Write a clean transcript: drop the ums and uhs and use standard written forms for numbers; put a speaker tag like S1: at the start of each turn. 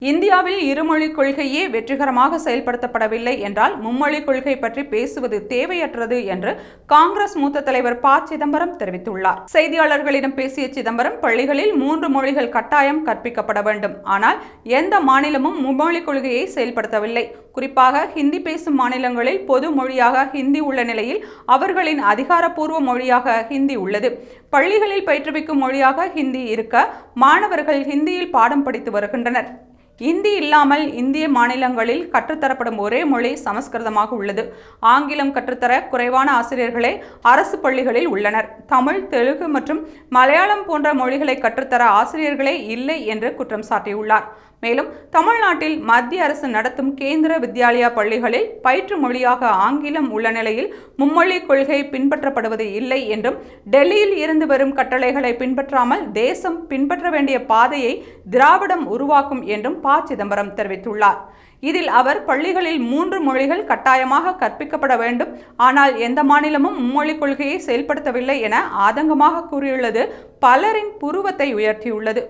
S1: இந்தியாவில் இருமொழிக் கொள்கையே வெற்றிகரமாக செயல்படுத்தப்படவில்லை என்றால் மும்மொழிக் கொள்கை பற்றி பேசுவது தேவையற்றது என்று காங்கிரஸ் மூத்த தலைவர் ப. சிதம்பரம் தெரிவித்துள்ளார். செய்தியாளர்களிடம் பேசிய சிதம்பரம், பள்ளிகளில் 3 மொழிகள் கட்டாயம் கற்பிக்கப்பட வேண்டும். ஆனால் எந்த மாநிலமும் மும்மொழிக் கொள்கையை செயல்படுத்தவில்லை. குறிப்பாக ஹிந்தி பேசும் மாநிலங்களில் பொது மொழியாக ஹிந்தி உள்ள நிலையில் அவர்களின் அதிகாரப்பூர்வ மொழியாக ஹிந்தி உள்ளது. பள்ளிகளில் பயிற்றுவிக்கும் மொழியாக ஹிந்தி இருக்க மாணவர்கள் ஹிந்தியில் பாடம் படித்து வருகின்றனர். இந்தி இல்லாமல் இந்திய மாநிலங்களில் கற்றுத்தரப்படும் ஒரே மொழி சமஸ்கிருதமாக உள்ளது. ஆங்கிலம் கற்றுத்தர குறைவான ஆசிரியர்களே அரசு பள்ளிகளில் உள்ளனர். தமிழ், தெலுங்கு மற்றும் மலையாளம் போன்ற மொழிகளை கற்றுத்தர ஆசிரியர்களே இல்லை என்று குற்றம் சாட்டியுள்ளார். மேலும் தமிழ்நாட்டில் மத்திய அரசு நடத்தும் கேந்திர வித்யாலயா பள்ளிகளில் பயிற்று மொழியாக ஆங்கிலம் உள்ள நிலையில் மும்மொழிக் கொள்கை பின்பற்றப்படுவது இல்லை என்றும், டெல்லியில் இருந்து வரும் கட்டளைகளை பின்பற்றாமல் தேசம் பின்பற்ற வேண்டிய பாதையை திராவிடம் உருவாக்கும் என்றும் ப. சிதம்பரம் தெரிவித்துள்ளார். இதில் அவர் பள்ளிகளில் 3 மொழிகள் கட்டாயமாக கற்பிக்கப்பட வேண்டும், ஆனால் எந்த மாநிலமும் மும்மொழிக் கொள்கையை செயல்படுத்தவில்லை என ஆதங்கமாக கூறியுள்ளது பலரின் புருவத்தை உயர்த்தியுள்ளது.